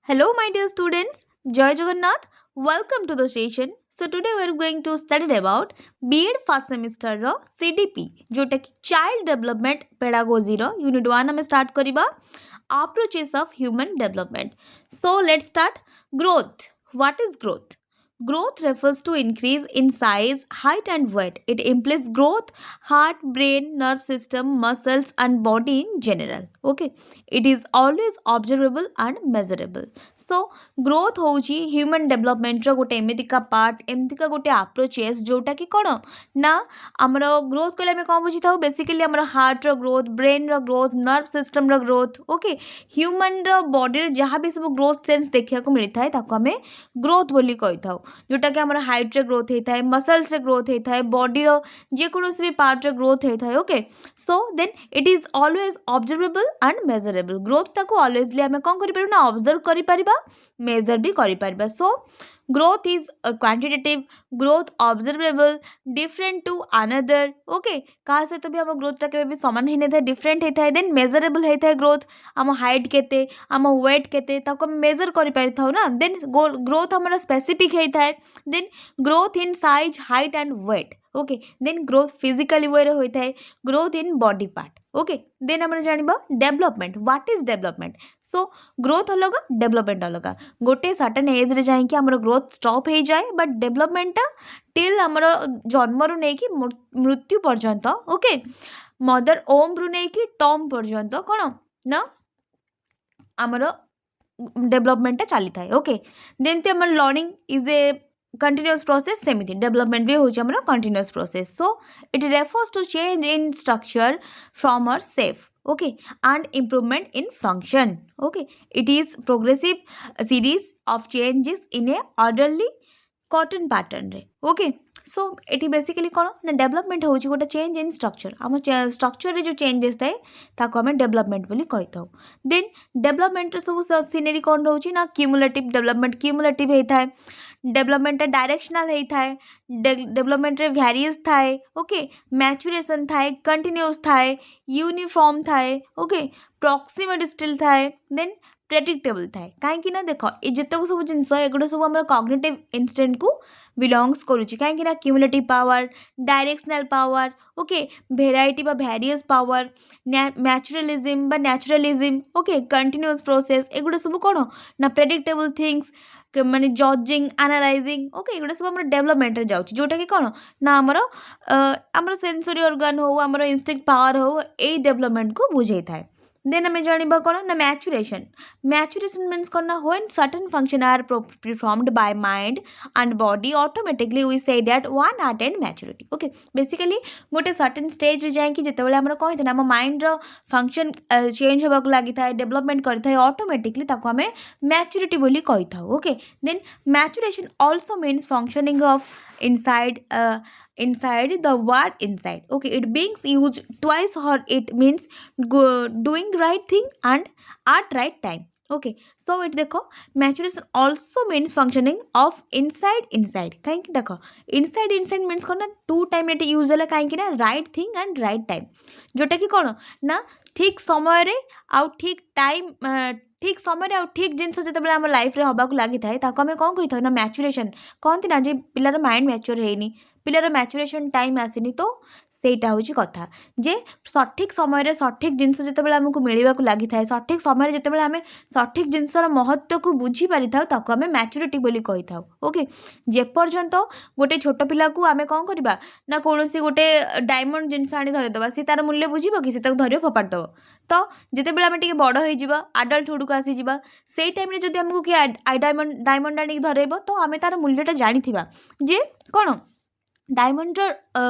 Hello, my dear students. Jai Jagannath. Welcome to the station. So today we are going to study about B.Ed first semester ro CDP जोटा कि Child Development Pedagogy रो Unit 1 हमें start करिबा Approaches of Human Development. So let's start. Growth. What is growth? Growth refers to increase in size, height and weight. It implies growth, heart, brain, nerve system, muscles and body in general. Okay. It is always observable and measurable. So growth होउची human development रो गोटे एमितिका part एमितिका गोटे approaches जोटा कि कोन ना हमर growth कहले हम कोन बुझी थाउ बेसिकली हमर हार्ट रो ग्रोथ ब्रेन रो ग्रोथ नर्व सिस्टम रो ग्रोथ ओके ह्यूमन रो बॉडी रे जहाँ भी सब ग्रोथ सेंस देखिया को मिलता है ताको हमें ग्रोथ बोली कहि थाउ जोटा कि हमर हाइट रे ग्रोथ हेता है मसल्स रे ग्रोथ हेता है बॉडी रो जे कोनोसी भी पार्ट रे ग्रोथ हेता है okay so then it is always observable and measurable growth ताको ऑलवेजली हमें कोन करि परबा ना ऑब्जर्व करि परिबा मेजर भी करि परिबा सो growth is a quantitative growth observable different to another okay कहा से तो भी हम ग्रोथ टा केबे भी समान ही नहीं था डिफरेंट ही था देन मेजरेबल है था ग्रोथ हम हाइट केते हम वेट केते ताको मेजर करि पारि थाउ ना देन ग्रोथ हमरा स्पेसिफिक है था then growth in size height and weight okay then growth physically वे रे होई था growth in body part okay then हम जानिबा development what is development so growth अलग डेवलपमेंट अलग गोटे सर्टेन एज रे जाई कि हमर ग्रोथ स्टॉप हो जाए बट डेवलपमेंट टिल हमर जन्म रु नै कि मृत्यु पर्यंत ओके मदर ओम रु नै कि टर्म पर्यंत कोन ना हमर डेवलपमेंट चली थाए ओके जेमती हमर learning is a continuous process सेमिति डेवलपमेंट भी होची हमर continuous process so it refers to change in structure from uh safe okay and improvement in function okay it is progressive series of changes in a orderly cotton pattern रे okay सो ये basically कौन ना development होची गोटे change in structure आम structure रे जो changes थाए ताको हमें डेवलपमेंट बोली कहि थाउ देन डेवलपमेंट सब सीनरी कौन रोची ना क्यूमुलेटिव डेवलपमेंट क्यूमुलेटिव होता है डेवलपमेंट डायरेक्शनल होता है डेवलपमेंट रे वेरियस थाए ओके मैचुरेशन थाए कंटिन्यूअस थाए यूनिफॉर्म थाए ओके प्रॉक्सिमेट स्टिल थाए देन प्रेडिक्टेबल थाए कहीं ना देख ये जितक सब जिन एगुड़ा सब आम कॉग्निटिव इंस्टेंट को बिलोंग्स करुच्ची कहीं cumulative power directional power okay variety बा वेरियस पावर मैचुरलिज्म बा नेचुरलिज्म ओके कंटिन्यूअस प्रोसेस एगुड़ा सब कौन ना प्रेडिक्टेबल थिंग्स माने जजिंग एनालाइजिंग ओके एगुड़ा सब आम डेवलपमेंट रे जाउची जोटा कि कौन ना आमर सेंसरी ऑर्गन हो आमर इंस्टिंक्ट पावर हो ए डेवलपमेंट को बुझे थाए देन हमें जानिबा कौन ना मैचुरेशन मैचुरेशन मीन्स कौन ना when certain function are performed by mind and body automatically we say that one attend maturity okay basically गोटे सर्टेन स्टेज रे जाए कि जेतेबेले हमर कहि था हम माइंड रो फंक्शन चेंज होबाक लागि थाए डेवलपमेंट करि थाए ऑटोमेटिकली ताको हमें मैच्योरिटी बोली कहि था okay then maturation also means functioning of inside the word inside okay it being used twice or it means doing right thing and at right time okay so it देखो maturation also means functioning of inside कहीं देखो inside means कौन ना to time ये use है कहीं ना right thing and right time जोटा कि कौन ना ठीक समय रे आउ ठीक टाइम ठीक समय आउ ठीक जिनस जो आम लाइफ रे हबाक लगी थाए ताको हमें कौन कही था ना मैचुरेशन कहती ना जे पिलार माइंड मैच्योर हैनी पिलार मैचुरेशन टाइम आसीनी तो सेटा होची कथा जे सठिक समय सठिक जिनस जो आमको मिलवाक लगी थाए सठिक समय जिते आम सठिक जिनसर महत्व को बुझी पारि थाउ ताको आम मैच्योरिटी बोली कहि थाउ ओके जेपर्यंत गोटे छोट पिला को आम कौन करबा ना कोनोसी गोटे डायमंड जिनस आनी धरिदेबा सी तार मूल्य बुझिबो कि से ताको धरियो फोपाड़ दबो तो जितेबाला आम टिके बड़ हो जावा आडल्टहुड को आसीजा से टाइम रे जदि आमको किए डायमंड आनी धरेब तो आम तार मूल्यटा जानिथिबा जे कौन डायमंड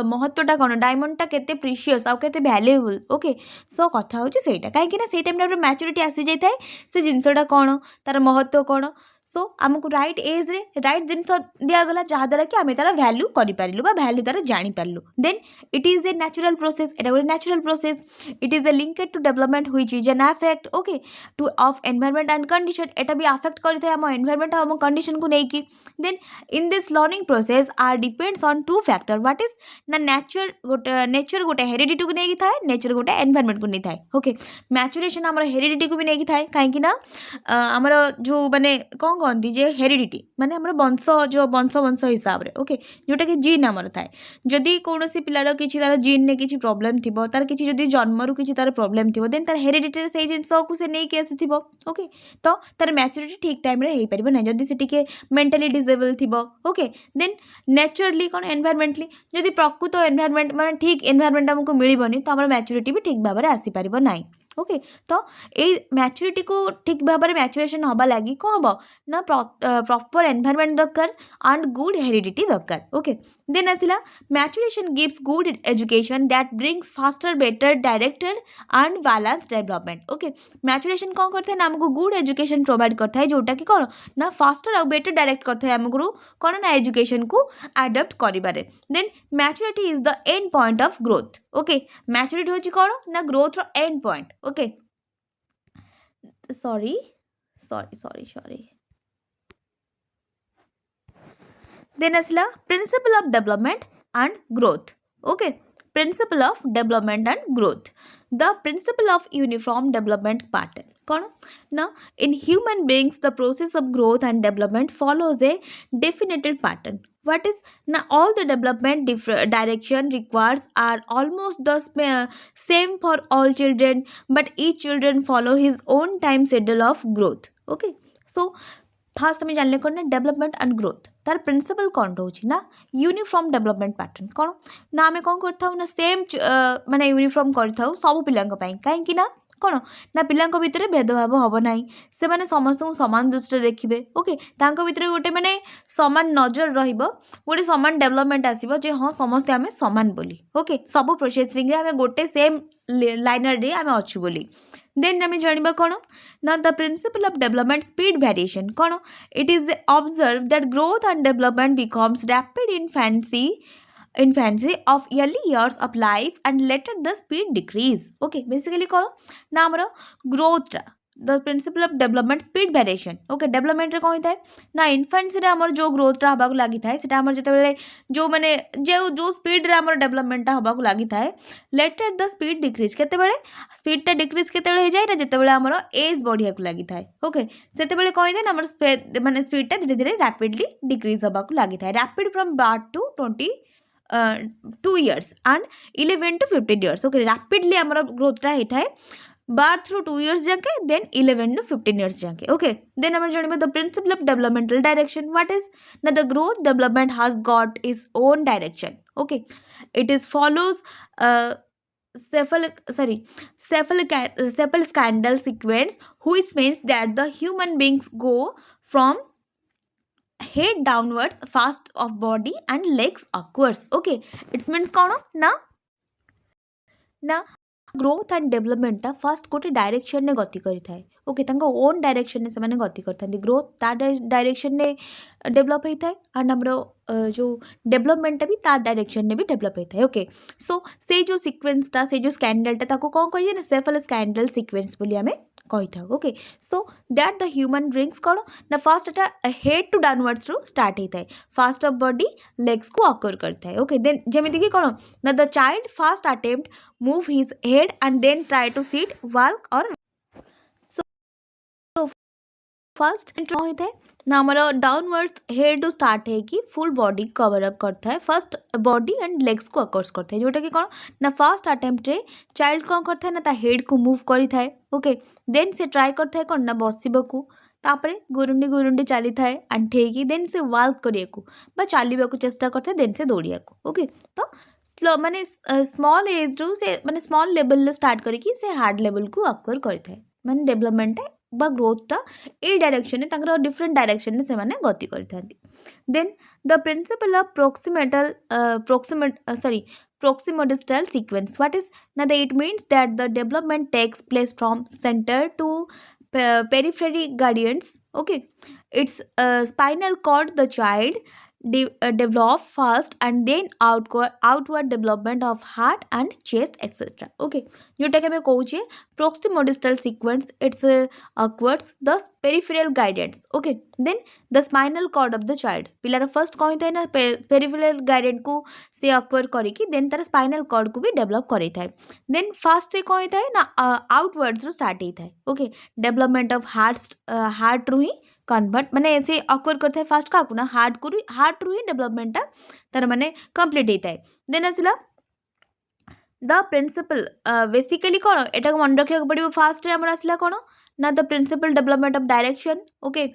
महत्वटा कौन डायमंडटा केते प्रिशियस आउ केते वैल्यूएबल ओके सो कथा होची सेटा कहीं ना से टाइम रे मैच्योरिटी आसी जाय थाए से जिनसटा कौन तार महत्व कौन सो आमको राइट एज रे राइट जिन दिगला जहाँद्वारा कि आम तार भैल्यू करूँ भैल्यू तार जानीपारू then it is a natural process एटा गोटे natural process it is a linked to development which is an affect okay to of environment and condition एटा भी अफेक्ट करता है आम एनवायरनमेंट आम कंडीशन को लेकिन then in this learning process are depends on two factor what is ना nature गोटे हेरिडिटी को लेकिन थाए नेचर गोटे एनवायरनमेंट को नहीं थाए ओके मैच्योरेशन आम हेरिडिटी को भी लेकिन थाए कहीं आमर जो माने कौन कहती जे हेरिडिटी माने आमर वंश जो वंश हिसाब से ओके जोटा कि जीन आमर थाए जदि कौन पिलार किसी तार जीन ने किसी प्रॉब्लम थी तार किसी जदि जन्मरू किसी तार प्रॉब्लम थी देन तार हेरिडिटी से जिनस को से नहीं आसी ओके तो तार मैच्योरिटी ठीक टाइम रे हो पार ना जदि से टिके मेंटली डिजेबल थी ओके देन नेचुरली कौन एनवायरमेंटली जदि प्रकृत एनवायरमेंट माने ठीक एनवायरमेंट आमको मिलबनी तो आम मैच्योरिटी भी ठीक भाव में आसीपार ना ओके तो ये मैच्योरिटी को ठीक भाव में मैच्योरेशन हवा लगी कौन हम ना प्रॉपर एनवायरमेंट दरकार एंड गुड हेरिडिटी दरकार ओके देन आसला maturation gives good education that brings faster better directed and balance development okay maturation कौन करता है ना आमको गुड एजुकेशन प्रोवाइड करता है जोटा कि कौन ना फास्टर और बेटर डायरेक्ट करता है आमको कौन ना एजुकेशन को अडॉप्ट करिबारे then maturity is the end point of growth okay maturity होची कौन ना ग्रोथ रो end point okay sorry then asla principle of development and growth okay principle of development and growth the principle of uniform development pattern कौन ना in human beings the process of growth and development follows a definitive pattern what is now all the development direction requires are almost the same for all children but each children follow his own time schedule of growth okay so fast आम जान कौन ना development and growth तार principal कौन रोचे ना uniform development pattern कौन ना आम कौन कर सेम माने यूनिफॉर्म कर सब पिला कहीं ना कौन ना पिला भितर भेदभाव हम ना से मैंने समस्त सामान दृष्टि देखिए ओके भितर गोटे मैंने सामान नजर रोटे सामान डेवलपमेंट आसो जे हाँ समस्ते आम सामान बोली ओके सब प्रोसेसिंग आम गोटे सेम लाइनर आम अच्छु बोली देन आम जाना कौन ना the principle of development speed variation कौन it is observe that growth and development becomes rapid infancy of early years of life and later the speed decrease okay basically कौन ना आमर growth the principle of development speed variation okay development कौन होता है ना infancy रे आमर जो ग्रोथ हवा को लगी थाए सेटा आमर जते जो माने जो स्पीड रे आमर डेवलपमेंट हवा को लगी थाए लेटर द स्पीड डिक्रीज केते बेले स्पीड टा डिक्रीज केते बेले हो जाए ना जते बेले आमर एज बढ़िया को लगी थाए ओके सेते बेले कौन होता है आमर माने स्पीड टा धीरे धीरे रैपिडली डिक्रीज हवा को लगी थाए rapid from birth to 2 years and 11 to 15 years okay rapidly आमर ग्रोथ होता है birth through 2 years जाके then 11 to 15 years जाके okay then आमर जानिबा the principle of developmental direction what is now the growth development has got its own direction okay it is follows cephalic scandal sequence which means that the human beings go from head downwards fast of body and legs upwards okay it means कौन ना growth and development fast गोटे direction ने गति करें okay own direction से गति करते growth तार डायरेक्शन ने डेवलप होता है एंड आमर जो डेवलपमेंट भी तार डायरेक्शन ने भी डेवलप होता है ओके सो से जो सिक्वेन्सटा से जो स्कैंडलटा कौन कही ना सेफल स्कैंडल सिक्वेन्स बोली आम कही था okay so that the human brings कौन ना fast Etah head to downwards रु स्टार्ट होता है फास्ट ऑफ बॉडी लेग्स को अकर करता है ओके देन जमीती कि कौन ना the child first attempt move his head and then try to sit walk और फर्स्ट कौन होता है ना आमर डाउनवर्ड्स हेड स्टार्ट है कि फुल बॉडी कवर अप करता है फर्स्ट बॉडी एंड लेग्स को अकर्स करता है जोटा कि कौन ना फर्स्ट अटेम्प्ट रे चाइल्ड कौन करता है ना ता हेड को मूव करी थाए ओके देन से ट्राई करता है कौन ना बसबू तापरे गुरुंडी गुरुंडी चली थाए आंठेकी देन से वाल्क करिया चलवाक चेष्टा करता है देन से दौड़िया ओके तो स्लो माने स्मॉल एज रु से माने स्मॉल लेवल स्टार्ट करके से हार्ड लेवल को अक्वायर करें माने डेवलपमेंट बा ग्रोथटा ए डायरेक्शन में डिफरेंट डायरेक्शन से माने गति करते then the principle of proximodistal sequence what is now it means that the development takes place from center to periphery guardians. Okay, it's spinal cord the child develop first and then outward development of heart and chest etc. Okay, जोटा कि कहे proximodistal sequence it's occurs the peripheral guidance. Okay, then the spinal cord of the child pillar first कौन था ना peripheral guidance को से occur करेगी then तार spinal cord को भी develop करे था then first से कौन था ना outwards रो start ही था. Okay, development of heart रू ही कन्वर्ट माने ऐसे अक्वर करते हैं फास्ट काकू ना हार्ट रू ही डेवलपमेंट तार माने कंप्लीट होता है देन आसला द प्रिंसिपल बेसिकली कौन एटा मन रखा पड़ो फास्ट आमर आसला कौन ना the principle development of direction. Okay,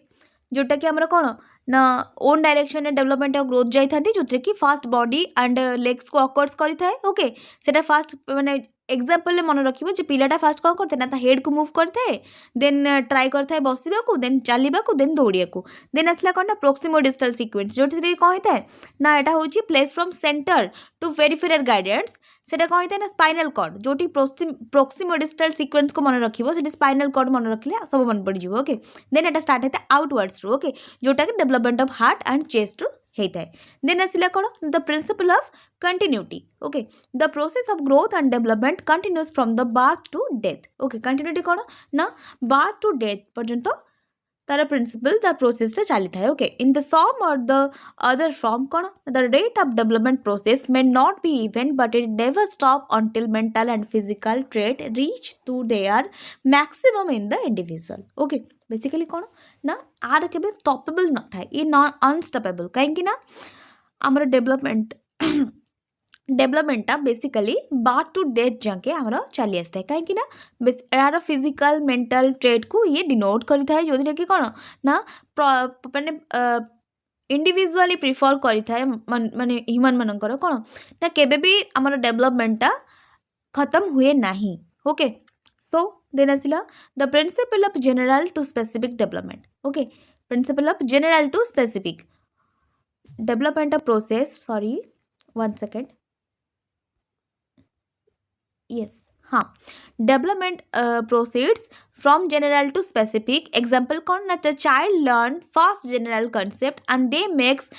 जोटा कि आमर कौन ना ओन डायरेक्शन रे डेवलपमेंट ऑफ ग्रोथ जाई थांती जोथरे कि फास्ट बॉडी एंड लेग्स को अकर्स करि थाए. ओके, सेटा फास्ट माने एग्जांपल मन रखिबो जे पिलाटा फास्ट कौन करते ना ता हेड को मूव करते देन ट्राई करता है बसवा को देन चलवा को देन दौड़िया को देन आसला कौन ना प्रोक्सिमोडिस्टल सीक्वेंस जो कौन होता है ना एटा होची place from centre to peripheral guidance सेटा कौन होता है ना स्पाइनल कॉर्ड जोटी प्रोक्सिमोडिस्टल सीक्वेंस को मन रखिबो सेटी स्पाइनल कॉर्ड मन रखले सब मन पड़ जिवो. ओके, देन एटा स्टार्ट होता है आउटवर्ड्स रू. ओके, जोटा कि development of heart and chest रू होता है. देन आसला कौन the principle of continuity. Okay, the process of growth and development continuous from the birth to death. Okay, continuity कौन ना बार्थ टू डेथ पर्यंत तार प्रिंसिपल तार प्रोसेस रे चली था. ओके, इन द सम और द अदर फॉर्म कौन the rate of development process may not be even but it never stop until mental and physical trait reach to their maximum in the individual. Okay, basically कौन ना are के stoppable न था ये non unstoppable कहीं ना आमर डेवलपमेंटा basically birth to death जाके आमर चली आसता है कहीं ना यार फिजिकल मेंटल ट्रेट को ये डिनोट करता है जो कि कौन ना माने इंडिविजुअली प्रिफर करता है माने ह्यूमन मानकर कौन ना केबे भी आमर डेवलपमेंटा खत्म हुए नहीं. ओके, सो देन आसला the principle of general to specific development. Okay, principle of general to specific development of process sorry 1 second yes हाँ development proceeds from general to specific. Example कौन ना the child learn fast general concept and they makes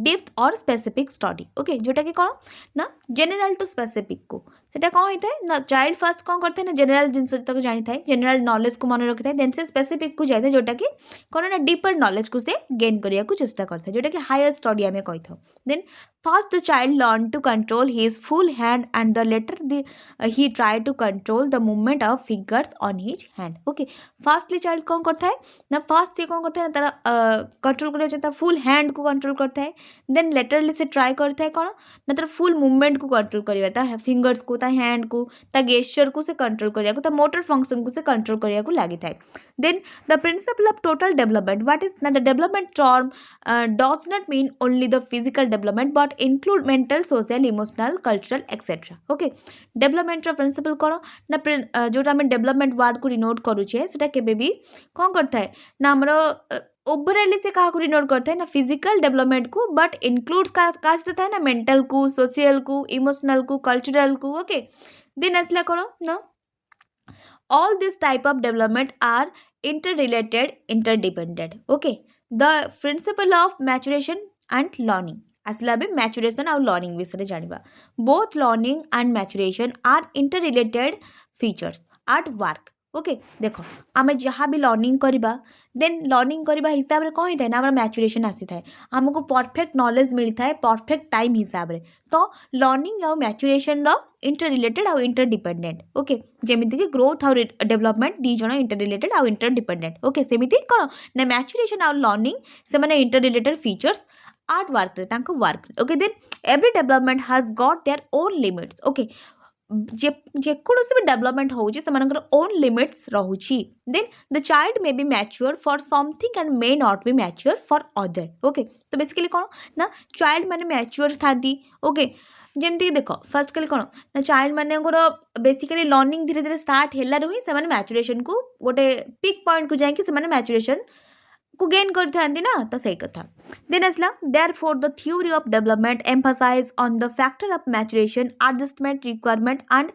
depth or specific study. Okay, जोटा कि कौन ना general to specific को सेटा कौन होता है ना child first कौन करते हैं ना general जिनस तक जानी था general knowledge को मन रखता है then से specific को जाता है जोटा कि कौन ना deeper knowledge को से gain करिया को चेष्टा करता है जोटा कि higher study हमें कही था. Then first the child learn to control his full hand and the later he try to control the movement of fingers on his hand. Okay, fastly child कौन करता है ना फास्ट से कौन करता है ना तारा कंट्रोल कर चाहता है फुल हैंड को कंट्रोल करता है देन लेटरली से ट्राई करता है कौन ना तारा फुल मूवमेंट को कंट्रोल करता है फिंगर्स को ता हैंड को ता गेस्चर को से कंट्रोल करिया को ता मोटर फंक्शन को से कंट्रोल करिया को लागी था. Then the principle of total development what is ना the development term does not mean only the physical development but include mental social emotional cultural etcetera. Okay, development principle कौन ना जोटा आम डेवलपमेंट वार्ड को डिनोट करुचे सेटा केबे भी कौन करता है ना हमर ओवरऑली से कहा को डिनोट करता है ना फिजिकल डेवलपमेंट को बट इंक्लूड्स का होता है ना मेंटल को सोशल को इमोशनल को कल्चरल को. ओके, देन असला कौन ना all this type of development are interrelated interdependent. Okay, the principle of maturation and learning आसला भी maturation और learning विषय जानिबा. Both learning and maturation are interrelated features at work. Okay, देखो आम जहाँ भी लर्निंग करवा देन लर्निंग करवा हिसाब से कौन होता है ना आम मैचुरेशन आसी था आमको परफेक्ट नॉलेज मिलता है परफेक्ट टाइम हिसाब से. तो लर्निंग और मैचुरेशन इंटर रिलेटेड और इंटरडिपेंडेंट. ओके, जमीती कि ग्रोथ और डेवलपमेंट दी जन इंटर रिलेटेड और इंटरडिपेंडेंट. ओके, सेमती कौन ना मैचुरेशन और लर्निंग से माने interrelated features art work रे work. Okay, then every development has got their own limits. Okay, जेकोसी भी डेवलपमेंट होउची सेमानकर ओन लिमिट्स रहउची. Then the child may be mature for something and may not be mature for other. Okay, तो basically कौन ना चाइल्ड माने मैच्योर थाती. ओके, जमती देखो फर्स्ट कली कौन ना चाइल्ड माने बेसिकली लर्निंग धीरे धीरे स्टार्ट हेला रही से मैचुरेशन को गोटे पिक पॉइंट को जाकि से मैचुरेशन को गेन करते ना तो सही कथा. देन असला therefore the theory of development emphasize on the factor of maturation adjustment requirement and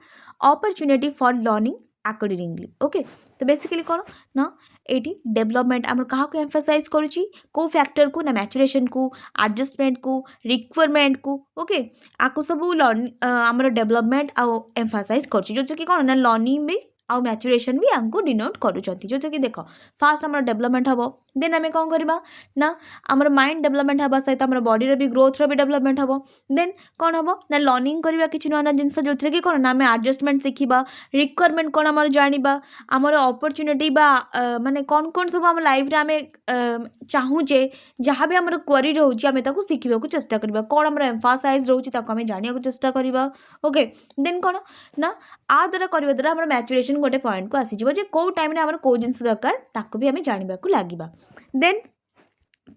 opportunity for learning accordingly. Okay, तो बेसिकली कौन ना एटी डेवलपमेंट आम क्या एम्फासाइज करुच्ची को फैक्टर को ना मैचुरेशन को एडजस्टमेंट को रिक्वायरमेंट को ओके आपको सब लर्निंग आमर डेवलपमेंट आउ एम्फासाइज करुच्ची जो कि कौन ना लर्निंग भी आउ मैचुरेशन भी आमको डिनोट करुँच जो कि देख फास्ट आम डेवलपमेंट हम देन आम कौन करवा ना आमर माइंड डेवलपमेंट हवा सहित आम बॉडी भी ग्रोथ भी डेवलपमेंट हम देन कौन हम ना लर्निंग करवा किसी नुआ नुआ जिनस जो कि कौन ना आम एडजस्टमेंट शिखा रिक्वायरमेंट कौन आम जाना आमर अपरच्युनिटी माने कौन कौन सब आम लाइफ आम चाहूचे जहाँ भी आम क्वेरी रोचे आम शिखा चेष्टा करवा कौन आम एम्फासाइज रोचे आम जाना चेष्टा करवा ओके देन कौन ना आ द्वारा करने द्वारा आम मैचुरेशन गोटे पॉइंट को आसीज कौ टाइम आम कौ जिन दरकार ताकू भी आम जाना लगे देन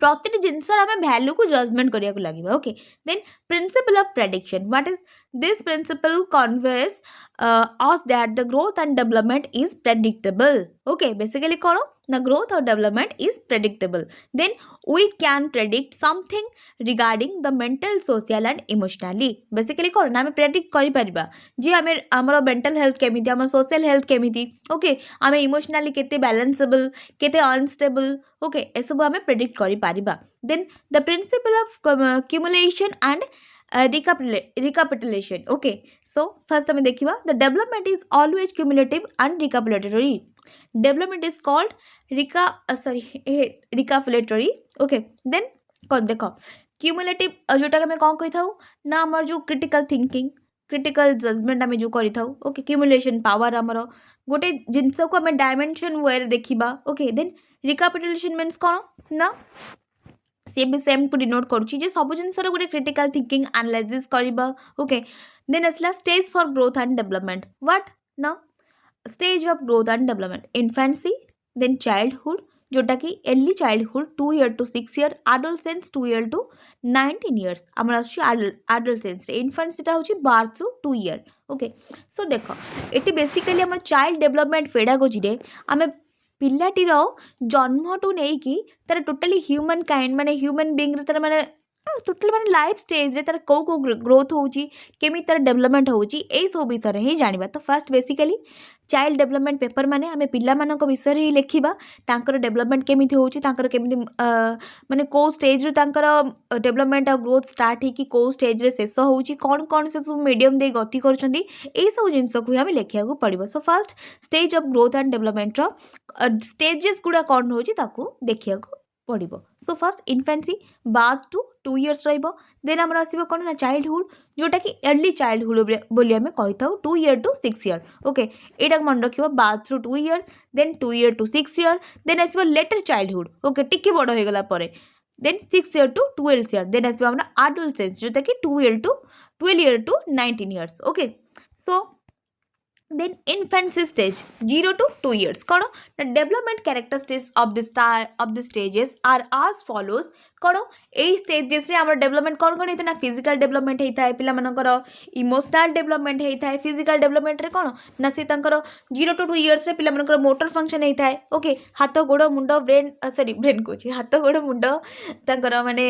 प्रति जिनस आम भैल्यू को जजमेंट करने को लगे okay then principle of prediction what is this principle conveys us that the growth and development is predictable okay basically कौन ना ग्रोथ और development is predictable then we can predict something regarding the mental social and emotionally basically कौन ना आम predict कर जी आम आमर mental health केमिति आम सोशल हेल्थ केमिति ओके आम इमोशनली केते बैलेंसेबल केते अनस्टेबल ओके एसबू आम प्रेडिक्ट कर then the principle of cumulation and recapitulation okay so first हमें देखिबा the development is always cumulative and recapitulatory development is called recapitulatory okay then कौन देखो cumulative जोटा हमें कौन कही थाउ ना हमर जो critical thinking क्रिटिकल जजमेंट आम जो करें ओके क्यूमुलेशन पावर आमर गोटे जिनस को आम डायमेंशन वे देखा ओके देन रिकापिटुलेशन मीन्स कौन ना सी भी सेम को डिनोट करुच्ची सब जिनसर गोटे क्रिटिकल थिंकिंग एनालाइसिस करवा ओके देन आसला stage for growth and development what ना stage of growth and development infancy then childhood जोटा कि early childhood 2 year to 6 year adolescence 2 year to 19 years आम एडोलसेंस इन्फेंसीटा हूँ birth to 2 year okay so देख ये basically आम चाइल्ड डेवलपमेंट पेडागोजी आम पिलाटीर जन्म टू नहीं कि तार टोटाली ह्यूमन काइंड माने ह्यूमन बीइंग तार माने टोटाल माने लाइफ स्टेज रे तार कौ कौ ग्रोथ होउची केमी तार डेवलपमेंट होउची एई सब विषय ही जानिबा तो first basically child development paper माने आमे पिला मानक विषय ही लेखिबा तांकर डेवलपमेंट केमिति होउची तांकर केमिति माने को स्टेज रे तांकर डेवलपमेंट और ग्रोथ स्टार्ट ही कि को स्टेज रे शेष होउची कोन कोन से सब मीडियम दे गति करछंती एई सब जिंस को हमें लेखिया को पड़िबो so first stage of growth and development रो स्टेजेस गुडा कोन होउची ताकू देखिया को पड़िबो so first infancy birth to 2 years रहिबो देन हमर आसीबो कोन ना चाइल्डहुड जोटा कि अर्ली चाइल्डहुड बोली हमें कहि थाउ 2 ईयर टू 6 ईयर ओके एटा मन रखिबो birth to 2 year then 2 year to 6 year then आसीबो लेटर चाइल्डहुड ओके टिके बड़ हो गला परे then 6 year to 12 year then आसीबो हमरा एडोलसेंस जोटा कि 2 year to 19 years okay so then infancy stage 0 to 2 years कौन the development characteristics of the stages are as follows कौन ए स्टेजेस रे हमर डेवलपमेंट कौन कौन होता है फिजिकल डेवलपमेंट होता है पिला मनकर इमोशनल डेवलपमेंट होता है फिजिकल डेवलपमेंट रे कौन ना से तंकर 0 to 2 इयर्स रे पिला मनकर मोटर फंक्शन होता है ओके हाथ गोड़ मुंड ब्रेन सॉरी ब्रेन को हाथ गोड़ मुंड तंकर माने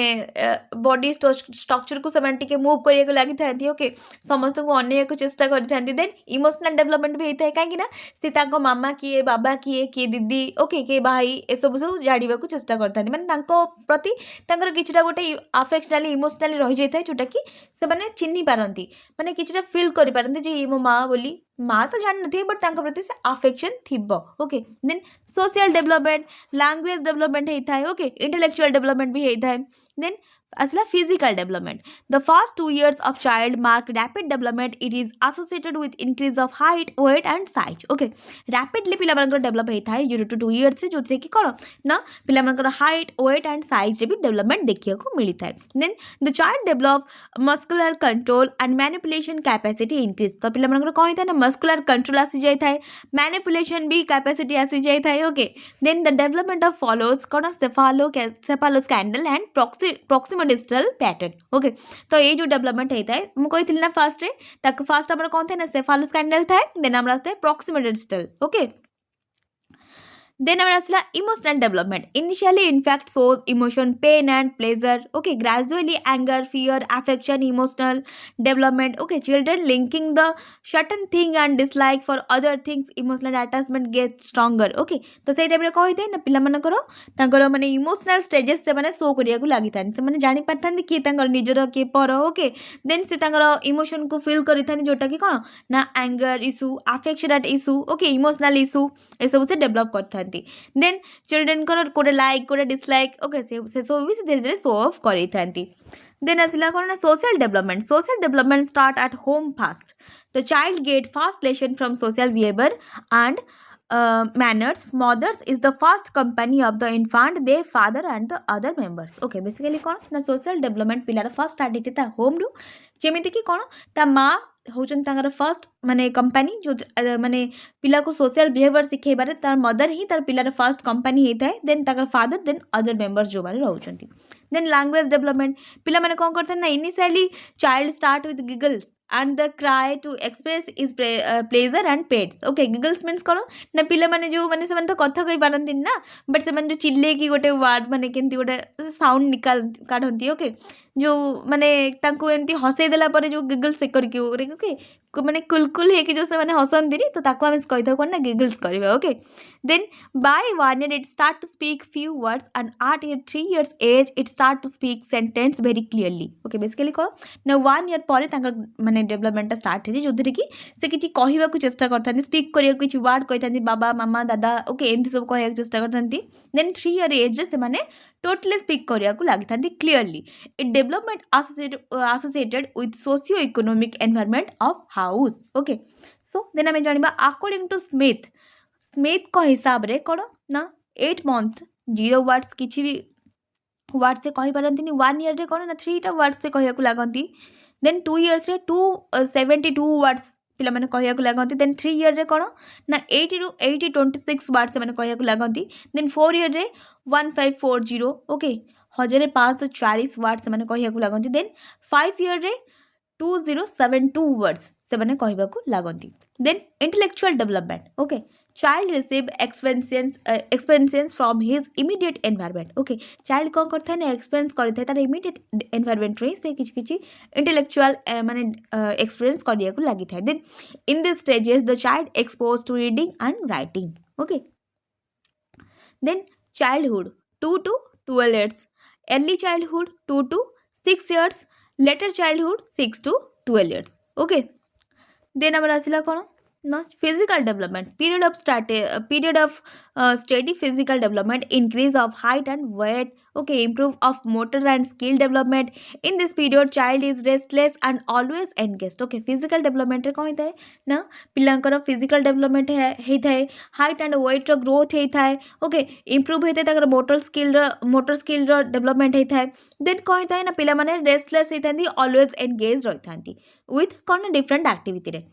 बॉडी स्ट्रक्चर को समान टिके मूव करिया को लागि थांती ओके समस्त को अन्य को चेष्टा करि थांती देन इमोशनल डेवलपमेंट भी होता है कहीं ना सी तांको मामा किए बाबा किए दीदी ओके किए भाई ए सब जानिबा को चेष्टा करथांती माने तांको प्रति तांकर किछटा गोटे अफेक्शनली इमोशनली रही जाता है जोटा कि से माने चिन्ही पारंती माने किछटा फील करि पारंती जे मो माँ बोली माँ तो जान नथि बट तांको प्रति से अफेक्शन थिबो okay then social development language development होता है ओके इंटेलेक्चुअल डेवलपमेंट भी होता है देन असला physical development the first 2 years of child mark rapid development it is associated with increase of height weight and size okay rapidly पिला मनकर develop होता है 0 to 2 years से जोथे कि कोन ना पिला मनकर हाइट वेट एंड साइज रे भी डेवलपमेंट देखिया को मिलता है then the child develop muscular control and manipulation capacity increase तो पिला मनकर कोन होता है ना मस्कुलर कंट्रोल आसी जाता है मैनिपुलेशन भी कैपेसिटी आसी जाता है okay then the development of follows कोन cephalocaudal and proximodistal pattern okay तो ये जो डेवलपमेंट होता है मुझे कही ना फर्स्ट रे तक फर्स्ट हमर कौन था ना सेफालोस्कैंडल था देन हमरा आस्ते प्रॉक्सिमोडिस्टल okay Then our asla emotional development. Initially, in fact, shows emotion, pain and pleasure. Okay, gradually anger, fear, affection, emotional development. Okay, children linking the certain thing and dislike for other things, emotional attachment gets stronger. Okay, तो ସେଇ ଟାଇମରେ କଣ ହେଇଥାଏ ନା ପିଲାମାନଙ୍କର ତାଙ୍କର ମାନେ emotional stages ସେମାନେ ଶୋ କରିବାକୁ ଲାଗିଥାନ୍ତି, ସେମାନେ ଜାଣିପାରିଥାନ୍ତି କିଏ ତାଙ୍କର ନିଜର କିଏ ପର। ଓକେ, ଦେନ୍ ସେ ତାଙ୍କର ଇମୋସନକୁ ଫିଲ୍ କରିଥାନ୍ତି ଯେଉଁଟାକି କ'ଣ ନା anger issue, affectionate issue, okay, emotional issue ଏସବୁ ସେ ଡେଭଲପ୍ କରିଥାନ୍ତି। ଦେନ୍ ଚିଲଡ୍ରେନଙ୍କର ଗୋଟେ ଲାଇକ୍ ଗୋଟେ ଡିସଲାଇକ୍, ଓକେ, ସେସବୁ ବି ସେ ଧୀରେ ଧୀରେ ଶୋ ଅଫ୍ କରିଥାନ୍ତି। ଦେନ୍ ଆସିଲା କ'ଣ ନା social development. Social development start at home first. The child get first lesson from social behaviour and manners. Mothers is the first company of the infant, their father and the other members. Okay, basically कौन ना social development पिलार first start होती था home रू, जेमिति कि कौन ता माँ होचन तांगर first माने कंपनी जो माने पिला को सोशल बिहेवियर शिखेबारे तार मदर ही तार पिलार फर्स्ट कंपनी होता है। देन तांगर फादर, देन अदर मेंबर्स जो माने रहउचंती। Then language development. पिला माने कौन करते ना initially child start with giggles and the cry to express is pleasure and pets. Okay, giggles means कौन ना पिला माने जो माने से माने तो कथा कही पारंती ना, बट से माने जो चिल्ले की गोटे वर्ड माने केंती गोटे साउंड निकाल काढंती। ओके, जो माने तांको एंती हसै देला परे जो गिगल्स से करके ओके माने कुलकुल है कि जो से माने हसंती तो ताको हम कहि था कोन ना गिगल्स करबे। Okay, then by 1 year it start to speak few words and at 3 years age it start to speak sentence very clearly. Okay, basically कोन ना 1 year परे तांकर माने डेवलपमेंट स्टार्ट है जो कि से किछि कहिबा को चेष्टा करथांती, स्पीक करिया किछि वर्ड कहिथांती, बाबा मामा दादा, ओके, एंती सब कहिया चेष्टा करथांती। देन 3 year एज रे से माने टोटली स्पीक करिया को लागिथांती clearly. It development associated with socio economic environment of house. Okay, so then आमे जानिबा according to स्मिथ को हिसाब रे कोन ना 8 month 0 words किछि भी वर्ड से कहि पारंती। 1 year रे कोन ना 3 टा वर्ड से कहिया को लागंती। देन 2 years रे 272 वर्ड्स पिला माने कहिया को लागंती। देन 3 year रे कोन ना 80 to 26 वर्ड से माने कहिया को लागंती। देन 4 year रे 1540, ओके, 1540 वर्ड से माने कहिया को लागंती। देन 5 year रे 2072 वर्ड्स से माने कहिबा को लागंती। Then intellectual development. Okay, child receive experiences from his immediate environment. Okay, child कौन करता है ना एक्सपीरियंस करता है तार इमीडिएट एनवायरनमेंट रे से किछि किछि इंटेलेक्चुअल माने एक्सपीरियंस करिया को लागि थाए। Then in this stages the child expose to reading and writing. Okay, then childhood 2 to 12 years, early childhood 2 to 6 years, later childhood 6 to 12 years. Okay, then our asila kono ना physical development, period of steady physical development, increase of height and weight, okay, improve of motor and skill development. In this period child is restless and always engaged. Okay, physical development रे कौन होता है ना पिलांकर physical development है थाए, height and weight row growth है थाए, okay, improve होता है ताकर motor skill रो development है थाए। then कौन होता है ना पिला माने restless है थांती, always engaged रही थांती with कौन different activity रे।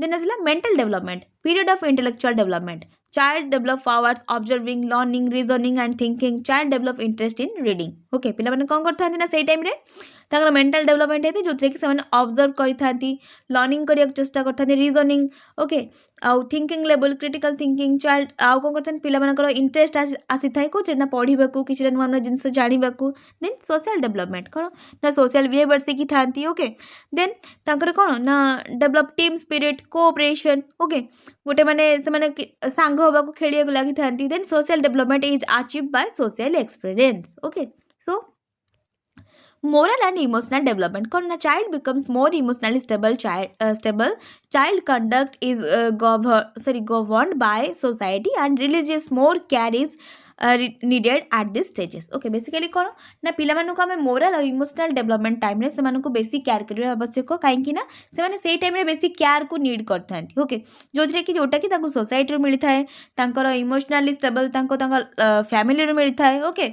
then asila mental development, period of intellectual development, child develop powers observing, learning, reasoning and thinking, child develop interest in reading. Okay, पिला माने कौन करता ना सही टाइम रे तांगर मेंटल डेवलपमेंट है जो थे कि से ऑब्जर्व करी थांती, लर्निंग करिया चेष्टा करता रीजनिंग, ओके, आउ thinking level critical thinking, child आउ कौन करता पिला मानकर इंटरेस्ट आसी थाए कोथरे ना पढ़िबा को किछि नुआ नुआ जिंस जानिबा को। देन सोशल डेवलपमेंट कोन ना सोशल बिहेवियर सिखि थांती। ओके, देन तांकर कोन ना develop team spirit, cooperation, okay, गोटे माने से माने सांग होबा को खेलिया को लागि थांती। Then social development is achieved by social experience. Okay, so moral and emotional development कौन ना child becomes more emotionally stable, child conduct is governed by society and religious more care is needed at these stages. Okay, basically कौन ना पिला मानू को हमें moral और emotional development time रे से मानू को बेसी केयर करिया आवश्यक काहेकि ना से माने सेही टाइम रे बेसी केयर को नीड करथांती। ओके, जोथरे कि जोटा कि ताको सोसाइटी रो मिली थाए, तांकर इमोशनली स्टेबल तांको तांकर फैमिली रो मिली थाए। ओके,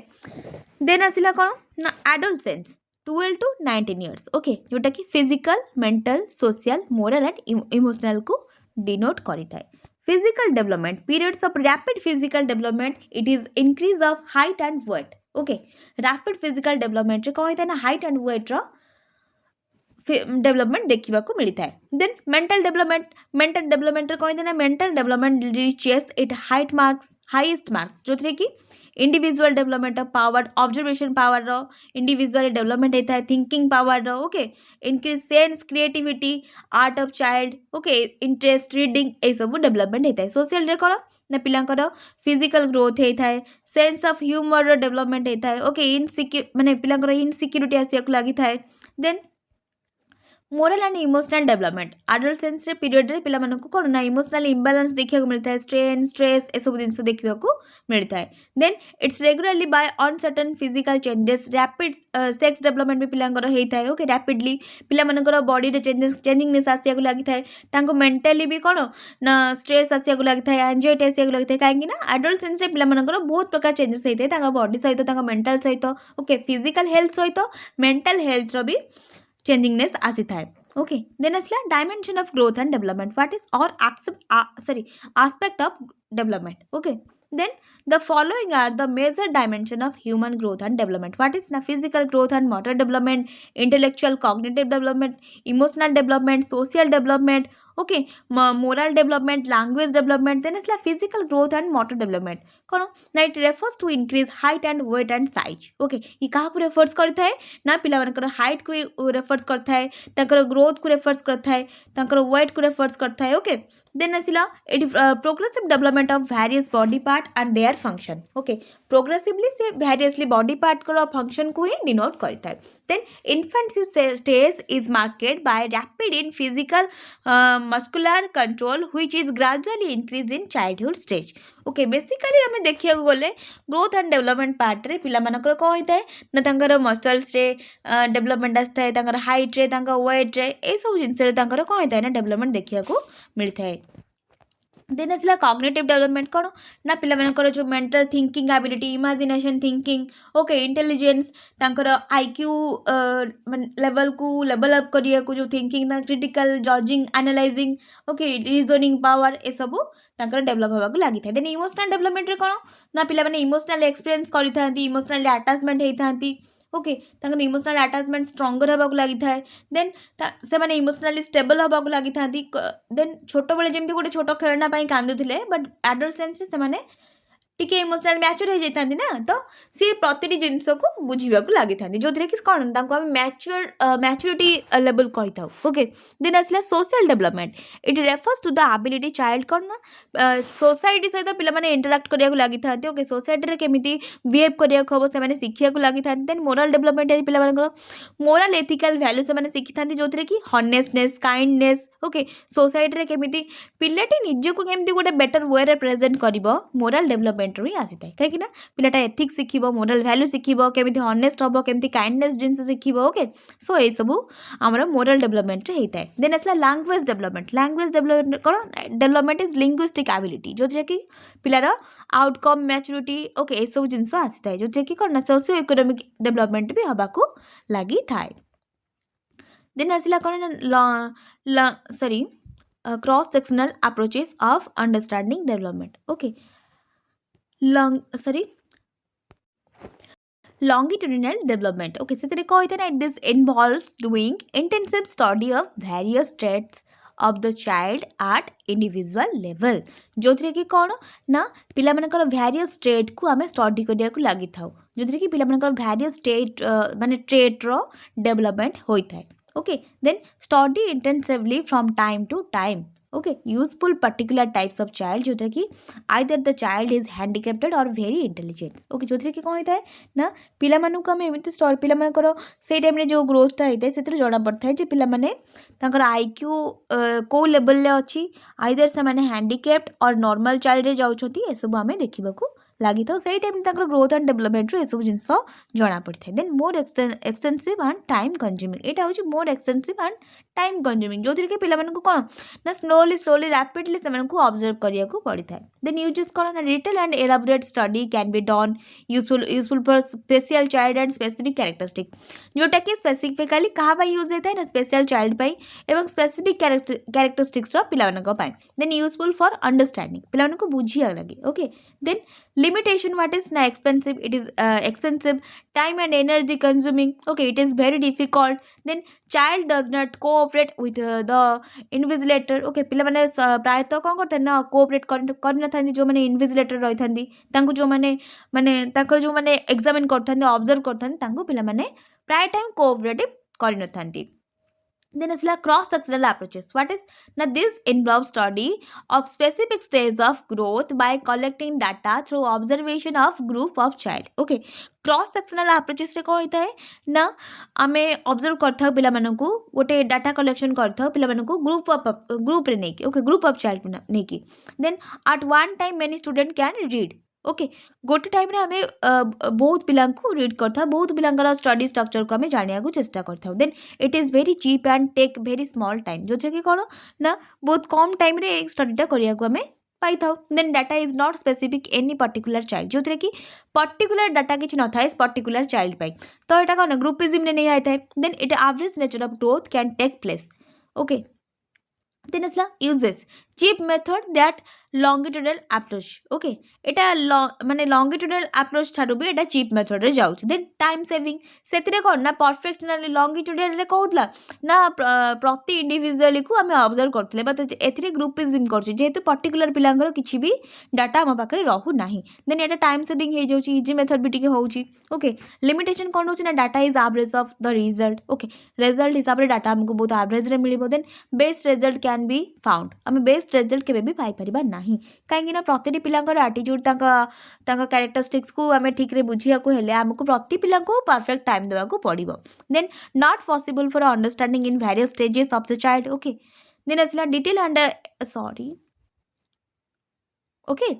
देन आसिला कौन ना एडोलसेंस 12 to 19 years। ओके, जोटा कि physical, mental, social, moral and emotional को डिनोट करी थाए। Physical development, periods of rapid physical development, it is increase of height and weight. Okay, rapid physical development रे कौन होता है ना हाइट एंड वेट रो डेवलपमेंट देखा मिलता है. देन मेंटल डेवलपमेंट कही ना mental development reaches it highest marks जो थे कि individual development of power observation power रो इंडिविजुअल डेवलपमेंट होता है थिंकिंग पावर रो okay increase sense creativity art of child okay interest reading ये सब डेवलपमेंट होता है. सोशल रे कौन ना पिलांकर फिजिकल ग्रोथ होता है सेंस ऑफ ह्यूमर डेवलपमेंट होता है ओके माने पिलांकर इनसिक्यूरिटी आसिया लगी था. Then moral and emotional development adolescence period रे पिला मानक कौन ना इमोशनल इम्बालांस देखा मिलता है स्ट्रेन स्ट्रेस ये सब जिन देखा मिलता है. Then it's regularly by uncertain physical changes rapid sex development भी पिलांकर होता है ओके रैपिडली पिला मानकर बॉडी रे चेंजिंगनेस आसिया लगी था मेंटली भी कौन ना स्ट्रेस आसिया लगी था एंजाइटी आसिया लगी था कहीं आडोलसेंस पिला मानकर बहुत प्रकार चेंजेस होता है बॉडी सहित मेंटल सहित ओके फिजिकल हेल्थ सहित मेंटल हेल्थ रो भी चेंजिंगनेस आसी थाए. ओके देन असला dimension of growth and development what is और aspect of development. Okay then the following are the major dimension of human growth and development. What is na physical growth and motor development, intellectual cognitive development, emotional development, social development, okay moral development, language development. Then isla physical growth and motor development kono na it refers to increase height and weight and size. Okay ये कहाँ को refers करता है ना पिला मानकर height को refers करता है तांकर growth को refers करता है तांकर weight को refers करता है. Okay then asila it progressive development of various body part and their function. Okay progressively से variously body part को function को ही denote करता है. Then infancy stage is marked by rapid in physical muscular control which is gradually increased in childhood stage. Okay basically आम देखा गले growth and development part रे पिला मानकर कौन होता है ना तांकर मसल्स रे डेवलपमेंट आसता है तांकर हाइट रे तांकर वेट रे ये सब जिनस तांकर कौन होता है ना डेवलपमेंट देखा मिलता है. देन असला कॉग्निटिव डेवलपमेंट कौन ना पिला मानकर जो mental thinking ability imagination thinking okay intelligence तांकर आईक्यू लेवल को लेवल अप करिया को जो thinking critical judging analysing okay reasoning power ये सब तांकर डेवलप होगा लगी था. देन इमोशनल डेवलपमेंट रे कौन ना पिला माने इमोशनल एक्सपीरियंस करि थांती इमोशनल अटैचमेंट हेई थांती ओके तांकर इमोशनल अटैचमेंट स्ट्रंगर होगा लगी था. देन से माने इमोशनली स्टेबल होगा लगी था. देन छोट बेले जमी गोटे छोट खेलना कांदुले बट एडोलसेंस से माने टिके इमोशनल मैच्योर हो जाता ना तो सी प्रति जिनस को बुझा लगी था जो कि कौन आम मैच्योरिटी लेवल कही था. ओके देन आसला social development it refers to the ability child कौन ना सोसाइटी सहित पिला इंटराक्ट करने लगी था. ओके सोसाइटी केमी बिहेव करने से शिखा लगी था. देन मोरल डेवलपमेंट पिला मोरल एथिकल वैल्यू से शिखी था जो कि हनेसनेस काइंडनेस ओके सोसाइटी केमी पिलाटी निजक केमी गोटे बेटर वे रे प्रेजेंट कर मोरल डेवलपमेंट ही आसी था कहीं पिलाटा एथिक्स शिखिब मोरल वैल्यू शिखिब केमी हनेस्ट हम केमी काइंडनेस जिनस शिखिब. ओके सो ये सब आमर मोरल डेवलपमेंट रे होता है. देन आसला लैंग्वेज डेवलपमेंट कौन डेवलपमेंट इज लिंग्विस्टिक एबिलिटी जो कि पिलार आउटकम मैच्योरिटी ओके ये सब जिनस आसी था जो कि कौन सोशियो इकोनॉमिक डेवलपमेंट भी हवा को लगी था. देन आसला कौन sorry cross-sectional approaches of understanding development. Okay longitudinal development. Okay से तेरे कहते ना this involves doing intensive study of various traits of the child at individual level जो थी कि कौन ना पिला मानकर various trait को आमे study करिया को लगी था जो थी कि पिला मानकर various trait माने trait रो development होता है. Okay then study intensively from time to time. Okay useful particular types of child जो कि either the child is handicapped or very intelligent. Okay जो कि कौन होता है ना पिला मानू को आम एमती स्टोरी पिला मानकर से टाइम रे जो ग्रोथटा होता है से जना पड़ता है पिला माने तांकर आईक्यू को लेवल रे अच्छी आइदर से माने हैंडिकैप्ड और नॉर्मल चाइल्ड रे जाउछथि ए सब आमे देखिबा को लगी था से टाइम तांकर ग्रोथ एंड डेवलपमेंट ये सब जिनस जना पड़ी था. Then more extensive and time consuming एटा होची more extensive and time consuming जो कि पिला मानन को कोन ना स्लोली रैपिडली से मानन को ऑब्जर्व करिया को पड़ी था. देन यूजेस कोन ना detail and elaborate study can be done useful for special child and specific characteristic जोटा कि स्पेसिफिकली कहा बाय यूज होता है ना स्पेशल चाइल्ड पाई एवं स्पेसिफिक कैरेक्टरिस्टिक्स रो पिला मानन को पाई. देन यूजफुल फॉर अंडरस्टैंडिंग पिला मानन को बुझिया लगे. Okay then Limitation, what is na expensive, it is expensive, time and energy consuming, okay, it is very difficult. Then child does not cooperate with the invigilator, okay, पिला माने प्रायतः कौन करते हैं ना कोऑपरेट करना था जो माने इनविजिलेटर रही था तांको जो माने माने ताकर जो माने एग्जामिन करता हैं ऑब्जर्व करता हैं तांको पिला माने प्राय टाइम कोऑपरेटिव करना था then is like cross-sectional approaches. What is now this involves study of specific stage of growth by collecting data through observation of group of child. Okay, cross-sectional approaches रे कौन होता है ना आमे observe करता है पिला मानों को वोटे data collection करता है पिला मानों को group रे नहीं की okay group of child नहीं की then at one time many student can read. Okay गोटे टाइम रे आमे बहुत पिला को रीड करता बहुत पिलांकर स्टडी स्ट्रक्चर को आमे जानिया को चेष्टा करता then it is very cheap and take very small time जो कि कौन ना बहुत कम टाइम रे स्टडीटा करिया को आमे पाई थाउ then data is not specific any particular child जो कि पर्टिकुलर डाटा किसी न था पर्टिकुलर चाइल्ड पाई तो यहाँ कौन ग्रुपिज्म ने नहीं आई था then it average nature of growth can take place okay then is uses cheap method that longitudinal approach okay এটা মানে longitudinal approach ठारू भी এটা cheap method रे जाउछ then time saving सेतिरे कोन ना perfectionally longitudinal रे कहउतला ना प्रति इंडिविजुअली को हमें ऑब्जर्व करथले बट एथिरे ग्रुपिज्म करछि जेहेतु पर्टिकुलर पिलांगर किछि भी डाटा हम पाखरे रहू नाही then एटा टाइम सेविंग हे जाउछि इजी मेथड भी टिके होउछि ओके लिमिटेशन कोन होछि ना data is average of the result okay result हिसाब रे डाटा हमको बहुत एवरेज रे मिलिबो then best result can be found आम बेस्ट रिजल्ट केबे भी पाई परिबा नाही कहीं ना प्रति पिलांकर एटीट्यूड तांका कैरेक्टरिस्टिक्स को आम ठीक रे बुझिया को हेले हमको प्रति पिला को परफेक्ट टाइम देवा को पड़िबो then not possible for understanding in various stages of the child okay then असला detail and sorry okay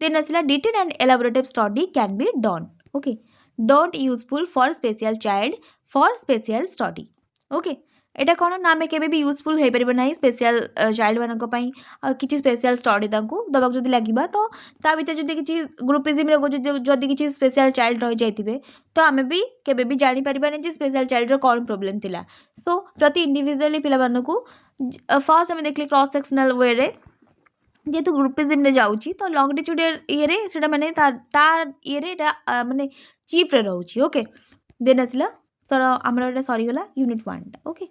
then असला detail and elaborative study can be done okay don't useful for special child for special study okay एटा कौन ना आम के useful हो पार ना special child मानक किसी स्पेशल स्टडी दबाक जब लगे तो ता भर जो किसी ग्रुपिज्म जदि किसी स्पेशल चाइल्ड रही जाइए तो आम भी केबे भी जापर नहीं स्पेशल चाइल्ड कौन प्रोब्लेम थिला सो प्रति इंडिविजुअली पिला फर्स्ट आम देखिए क्रॉस सेक्शनल वे रे जेहेतु ग्रुपिज्म रे जाउची तो लॉन्गिट्यूडनल ये रे सेटा माने तार ये रे माने चीप रे रहउची ओके देन असला सर आमर सरीगला यूनिट 1 ओके।